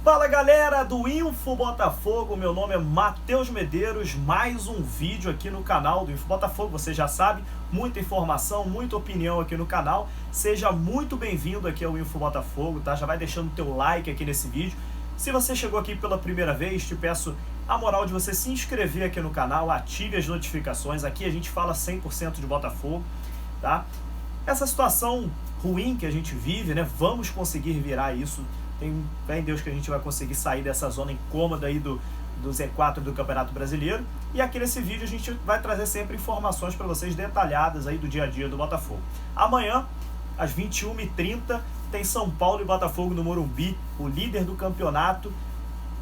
Fala galera do Info Botafogo, meu nome é Matheus Medeiros, mais um vídeo aqui no canal do Info Botafogo, você já sabe, muita informação, muita opinião aqui no canal, seja muito bem-vindo aqui ao Info Botafogo, tá? Já vai deixando o teu like aqui nesse vídeo. Se você chegou aqui pela primeira vez, te peço a moral de você se inscrever aqui no canal, ative as notificações, aqui a gente fala 100% de Botafogo, tá? Essa situação ruim que a gente vive, né? Vamos conseguir virar isso. Tem fé em Deus que a gente vai conseguir sair dessa zona incômoda aí do Z4 do Campeonato Brasileiro. E aqui nesse vídeo a gente vai trazer sempre informações para vocês detalhadas aí do dia a dia do Botafogo. Amanhã, às 21h30, tem São Paulo e Botafogo no Morumbi, o líder do campeonato.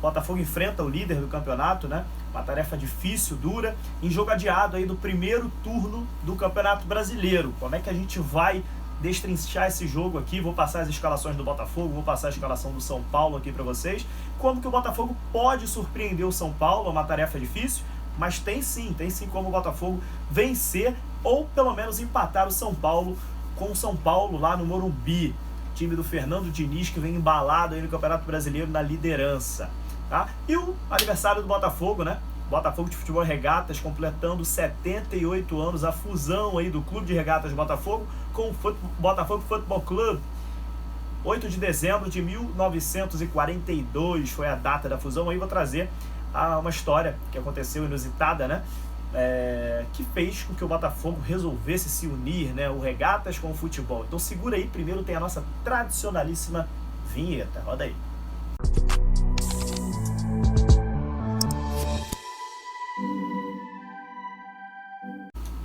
Botafogo enfrenta o líder do campeonato, né? Uma tarefa difícil, dura, em jogo adiado aí do primeiro turno do Campeonato Brasileiro. Como é que a gente vai destrinchar esse jogo aqui? Vou passar as escalações do Botafogo, vou passar a escalação do São Paulo aqui para vocês. Como que o Botafogo pode surpreender o São Paulo? É uma tarefa difícil, mas tem sim como o Botafogo vencer ou pelo menos empatar o São Paulo com o São Paulo lá no Morumbi. Time do Fernando Diniz que vem embalado aí no Campeonato Brasileiro na liderança, tá? E o aniversário do Botafogo, né? Botafogo de Futebol e Regatas completando 78 anos, a fusão aí do Clube de Regatas Botafogo com o Botafogo Futebol Clube. 8 de dezembro de 1942 foi a data da fusão. Aí vou trazer uma história que aconteceu inusitada, né? Que fez com que o Botafogo resolvesse se unir, né? O Regatas com o futebol. Então segura aí, primeiro tem a nossa tradicionalíssima vinheta. Roda aí.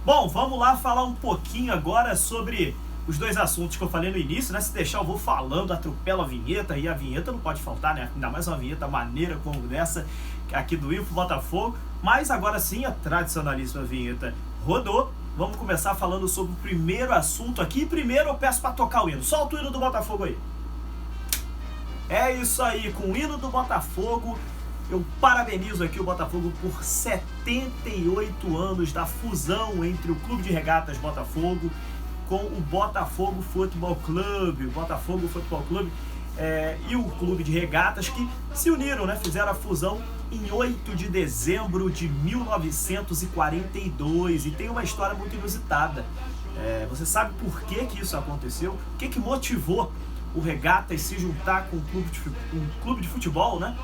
Bom, vamos lá falar um pouquinho agora sobre os dois assuntos que eu falei no início, né? Se deixar eu vou falando, atropelo a vinheta, e a vinheta não pode faltar, né? Ainda mais uma vinheta maneira como dessa aqui do Info Botafogo. Mas agora sim, a tradicionalíssima vinheta rodou. Vamos começar falando sobre o primeiro assunto aqui. Primeiro eu peço para tocar o hino. Solta o hino do Botafogo aí. É isso aí, com o hino do Botafogo. Eu parabenizo aqui o Botafogo por 78 anos da fusão entre o Clube de Regatas Botafogo com o Botafogo Futebol Clube. O Botafogo Futebol Clube e o Clube de Regatas que se uniram, né? Fizeram a fusão em 8 de dezembro de 1942. E tem uma história muito inusitada. Você sabe por que isso aconteceu? O que motivou o Regatas se juntar com um clube de futebol, né?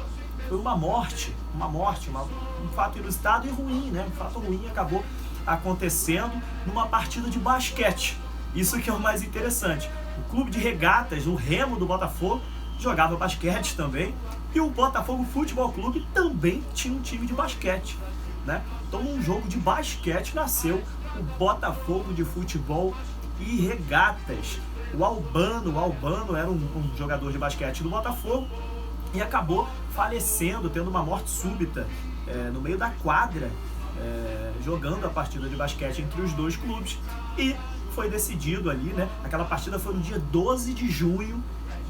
Foi uma morte, um fato inusitado e ruim, né? Um fato ruim acabou acontecendo numa partida de basquete. Isso que é o mais interessante. O Clube de Regatas, o Remo do Botafogo, jogava basquete também. E o Botafogo Futebol Clube também tinha um time de basquete, né? Então, num jogo de basquete nasceu o Botafogo de Futebol e Regatas. O Albano era um jogador de basquete do Botafogo e acabou falecendo, tendo uma morte súbita no meio da quadra, jogando a partida de basquete entre os dois clubes. E foi decidido ali, né? Aquela partida foi no dia 12 de junho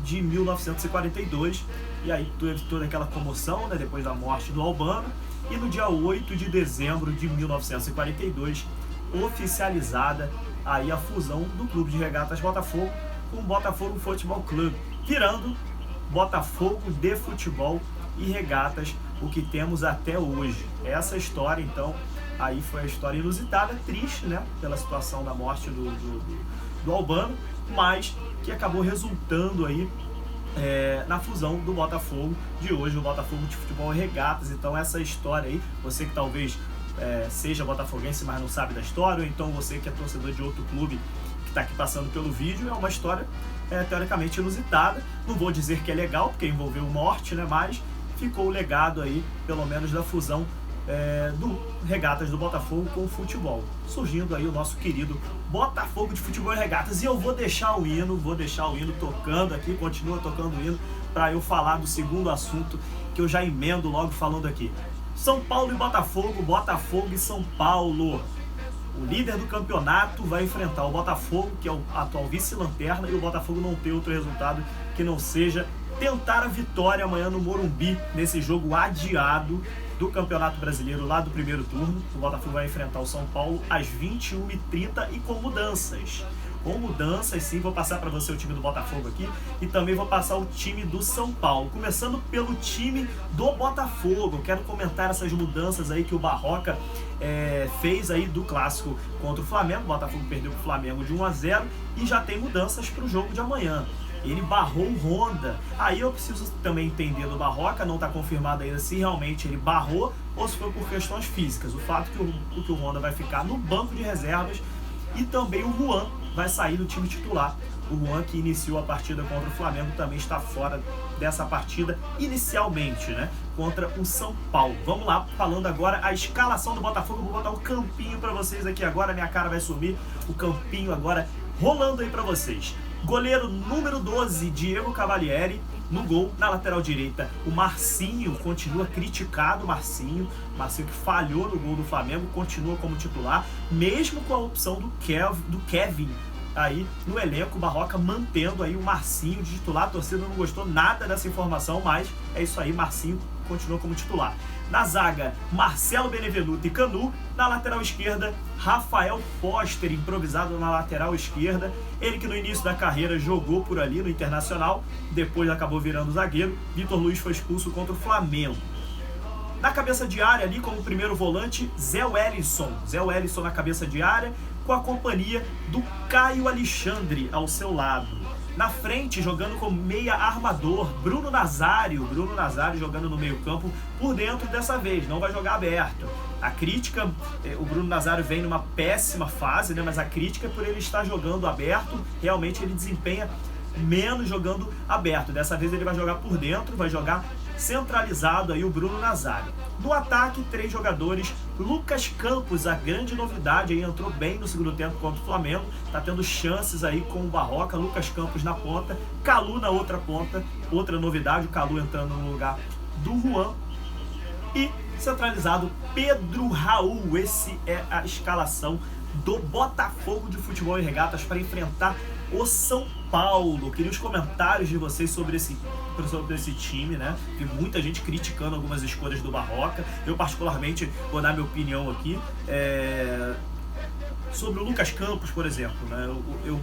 de 1942. E aí teve toda aquela comoção, né? Depois da morte do Albano. E no dia 8 de dezembro de 1942, oficializada aí a fusão do Clube de Regatas Botafogo com o Botafogo Futebol Clube, virando Botafogo de Futebol e Regatas, o que temos até hoje. Essa história, então, aí foi a história inusitada, triste, né, pela situação da morte do Albano, mas que acabou resultando aí na fusão do Botafogo de hoje, o Botafogo de Futebol e Regatas. Então essa história aí, você que talvez seja botafoguense, mas não sabe da história, ou então você que é torcedor de outro clube que está aqui passando pelo vídeo, é uma história teoricamente inusitada. Não vou dizer que é legal, porque envolveu morte, né? Mas ficou o legado aí, pelo menos, da fusão do Regatas do Botafogo com o futebol. Surgindo aí o nosso querido Botafogo de Futebol e Regatas. E eu vou deixar o hino tocando aqui, continua tocando o hino, para eu falar do segundo assunto, que eu já emendo logo falando aqui. São Paulo e Botafogo, Botafogo e São Paulo. O líder do campeonato vai enfrentar o Botafogo, que é o atual vice-lanterna, e o Botafogo não tem outro resultado que não seja tentar a vitória amanhã no Morumbi, nesse jogo adiado do Campeonato Brasileiro lá do primeiro turno. O Botafogo vai enfrentar o São Paulo às 21h30 e com mudanças. com mudanças, sim. Vou passar para você o time do Botafogo aqui e também vou passar o time do São Paulo. Começando pelo time do Botafogo, eu quero comentar essas mudanças aí que o Barroca fez aí do clássico contra o Flamengo. O Botafogo perdeu para o Flamengo de 1-0 e já tem mudanças para o jogo de amanhã. Ele barrou o Honda. Aí eu preciso também entender do Barroca, não está confirmado ainda se realmente ele barrou ou se foi por questões físicas. O fato que o Honda vai ficar no banco de reservas e também o Juan vai sair do time titular. O Juan, que iniciou a partida contra o Flamengo, também está fora dessa partida inicialmente, né? Contra o São Paulo. Vamos lá, falando agora a escalação do Botafogo. Vou botar o campinho para vocês aqui agora. Minha cara vai sumir. O campinho agora rolando aí para vocês. Goleiro número 12, Diego Cavalieri. No gol, na lateral direita, o Marcinho continua criticado. Marcinho que falhou no gol do Flamengo, continua como titular, mesmo com a opção do Kevin aí no elenco. O Barroca mantendo aí o Marcinho de titular. A torcida não gostou nada dessa informação, mas é isso aí, Marcinho continua como titular. Na zaga, Marcelo Benevenuto e Canu. Na lateral esquerda, Rafael Foster, improvisado na lateral esquerda. Ele que no início da carreira jogou por ali no Internacional, depois acabou virando zagueiro. Vitor Luiz foi expulso contra o Flamengo. Na cabeça de área ali, como primeiro volante, Zé Wellison na cabeça de área, com a companhia do Caio Alexandre ao seu lado. Na frente, jogando como meia armador, Bruno Nazário jogando no meio campo por dentro dessa vez, não vai jogar aberto. A crítica, o Bruno Nazário vem numa péssima fase, né? Mas a crítica é por ele estar jogando aberto, realmente ele desempenha menos jogando aberto. Dessa vez ele vai jogar por dentro, vai jogar centralizado aí o Bruno Nazário. No ataque, 3 jogadores. Lucas Campos, a grande novidade, aí entrou bem no segundo tempo contra o Flamengo, tá tendo chances aí com o Barroca. Lucas Campos na ponta, Calu na outra ponta, outra novidade, o Calu entrando no lugar do Juan. E centralizado, Pedro Raul. Esse é a escalação do Botafogo de Futebol e Regatas para enfrentar o São Paulo. Queria os comentários de vocês sobre esse time, né? Vi muita gente criticando algumas escolhas do Barroca. Eu particularmente vou dar minha opinião aqui. Sobre o Lucas Campos, por exemplo, né?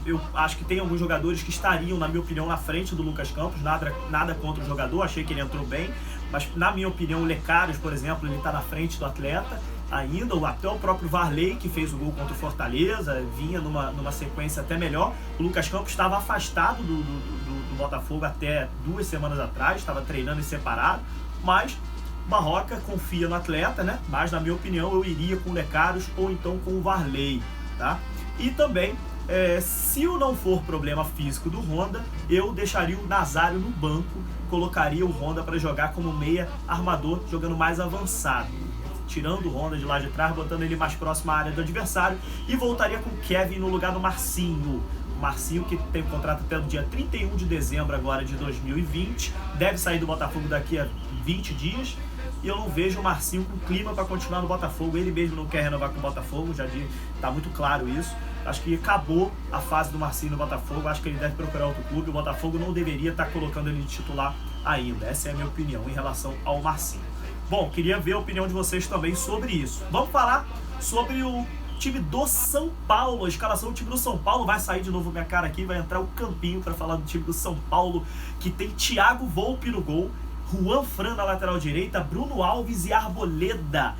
Eu acho que tem alguns jogadores que estariam, na minha opinião, na frente do Lucas Campos. Nada contra o jogador, achei que ele entrou bem, mas na minha opinião o Lecários, por exemplo, ele está na frente do atleta ainda, ou até o próprio Varley, que fez o gol contra o Fortaleza, vinha numa sequência até melhor. O Lucas Campos estava afastado do Botafogo até 2 semanas atrás, estava treinando em separado, mas Barroca confia no atleta, né? Mas na minha opinião eu iria com o Lecários ou então com o Varley, tá? E também, se não for problema físico do Honda, eu deixaria o Nazário no banco, colocaria o Honda para jogar como meia armador, jogando mais avançado, tirando o Honda de lá de trás, botando ele mais próximo à área do adversário, e voltaria com o Kevin no lugar do Marcinho. Marcinho, que tem contrato até o dia 31 de dezembro agora de 2020, deve sair do Botafogo daqui a 20 dias, e eu não vejo o Marcinho com clima para continuar no Botafogo. Ele mesmo não quer renovar com o Botafogo, já está muito claro isso. Acho que acabou a fase do Marcinho no Botafogo, acho que ele deve procurar outro clube. O Botafogo não deveria estar colocando ele de titular ainda, essa é a minha opinião em relação ao Marcinho. Bom, queria ver a opinião de vocês também sobre isso. Vamos falar sobre o time do São Paulo. A escalação do time do São Paulo vai sair de novo minha cara aqui, vai entrar o campinho para falar do time do São Paulo, que tem Thiago Volpi no gol, Juan Fran na lateral direita, Bruno Alves e Arboleda.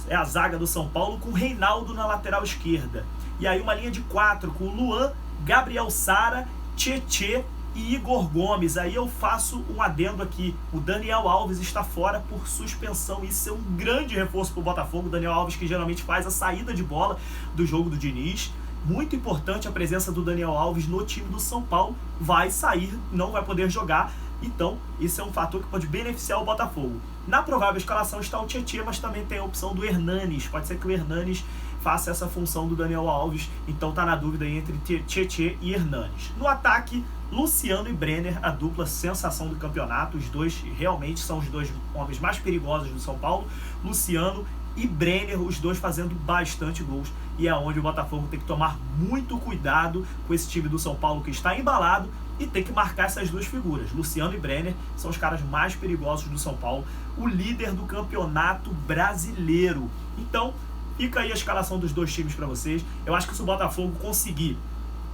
É a zaga do São Paulo, com Reinaldo na lateral esquerda. E aí uma linha de 4 com Luan, Gabriel Sara, Tietê e Igor Gomes. Aí eu faço um adendo aqui. O Daniel Alves está fora por suspensão. Isso é um grande reforço para o Botafogo. O Daniel Alves, que geralmente faz a saída de bola do jogo do Diniz. Muito importante a presença do Daniel Alves no time do São Paulo. Vai sair, não vai poder jogar. Então, isso é um fator que pode beneficiar o Botafogo. Na provável escalação está o Tietê, mas também tem a opção do Hernanes. Pode ser que o Hernanes faça essa função do Daniel Alves. Então está na dúvida entre Tietê e Hernanes. No ataque, Luciano e Brenner, a dupla sensação do campeonato. Os dois realmente são os dois homens mais perigosos do São Paulo. Luciano e Brenner, os dois fazendo bastante gols. E é onde o Botafogo tem que tomar muito cuidado com esse time do São Paulo que está embalado e tem que marcar essas duas figuras. Luciano e Brenner são os caras mais perigosos do São Paulo, o líder do campeonato brasileiro. Então, fica aí a escalação dos dois times para vocês. Eu acho que se o Botafogo conseguir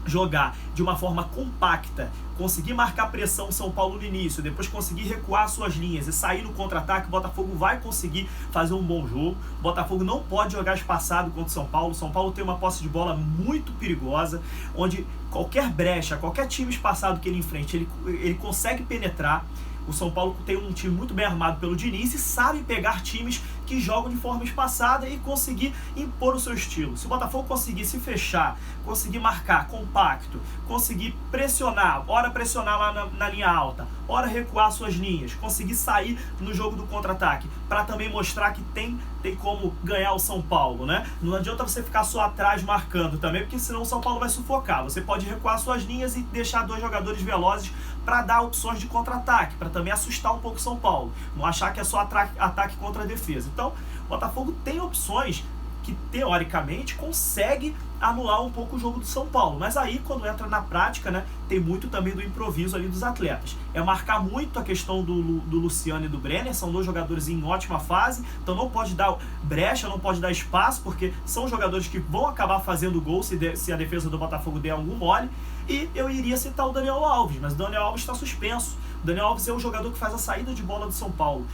jogar de uma forma compacta, conseguir marcar pressão São Paulo no início, depois conseguir recuar suas linhas e sair no contra-ataque, o Botafogo vai conseguir fazer um bom jogo. O Botafogo não pode jogar espaçado contra o São Paulo. O São Paulo tem uma posse de bola muito perigosa, onde qualquer brecha, qualquer time espaçado que ele enfrente, ele consegue penetrar. O São Paulo tem um time muito bem armado pelo Diniz e sabe pegar times que jogam de forma espaçada e conseguir impor o seu estilo. Se o Botafogo conseguir se fechar, conseguir marcar compacto, conseguir pressionar, ora pressionar lá na linha alta, ora recuar suas linhas, conseguir sair no jogo do contra-ataque, para também mostrar que tem como ganhar o São Paulo, né? Não adianta você ficar só atrás marcando também, porque senão o São Paulo vai sufocar. Você pode recuar suas linhas e deixar dois jogadores velozes para dar opções de contra-ataque, para também assustar um pouco o São Paulo, não achar que é só ataque contra a defesa. Então, o Botafogo tem opções que, teoricamente, consegue anular um pouco o jogo do São Paulo. Mas aí, quando entra na prática, né, tem muito também do improviso ali dos atletas. É marcar muito a questão do Luciano e do Brenner, são dois jogadores em ótima fase, então não pode dar brecha, não pode dar espaço, porque são jogadores que vão acabar fazendo gol se a defesa do Botafogo der algum mole. E eu iria citar o Daniel Alves, mas o Daniel Alves está suspenso. O Daniel Alves é o jogador que faz a saída de bola do São Paulo.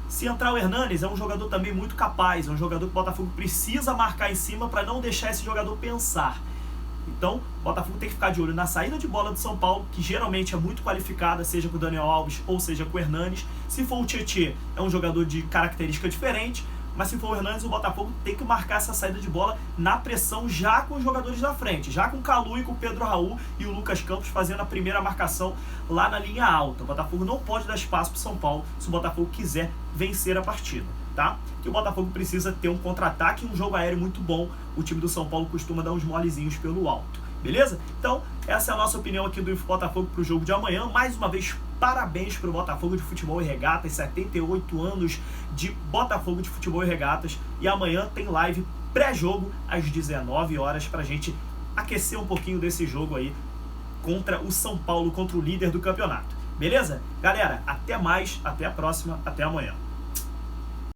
Se entrar o Hernanes, é um jogador também muito capaz, é um jogador que o Botafogo precisa marcar em cima para não deixar esse jogador pensar. Então, o Botafogo tem que ficar de olho na saída de bola do São Paulo, que geralmente é muito qualificada, seja com o Daniel Alves ou seja com o Hernanes. Se for o Tietê, é um jogador de característica diferente, mas se for o Hernanes, o Botafogo tem que marcar essa saída de bola na pressão já com os jogadores da frente, já com o Calu e com o Pedro Raul e o Lucas Campos fazendo a primeira marcação lá na linha alta. O Botafogo não pode dar espaço para o São Paulo se o Botafogo quiser vencer a partida, tá? Que o Botafogo precisa ter um contra-ataque e um jogo aéreo muito bom. O time do São Paulo costuma dar uns molezinhos pelo alto. Beleza? Então, essa é a nossa opinião aqui do Info Botafogo para o jogo de amanhã. Mais uma vez, parabéns para o Botafogo de Futebol e Regatas, 78 anos de Botafogo de Futebol e Regatas. E amanhã tem live pré-jogo às 19 horas para a gente aquecer um pouquinho desse jogo aí contra o São Paulo, contra o líder do campeonato. Beleza? Galera, até mais, até a próxima, até amanhã.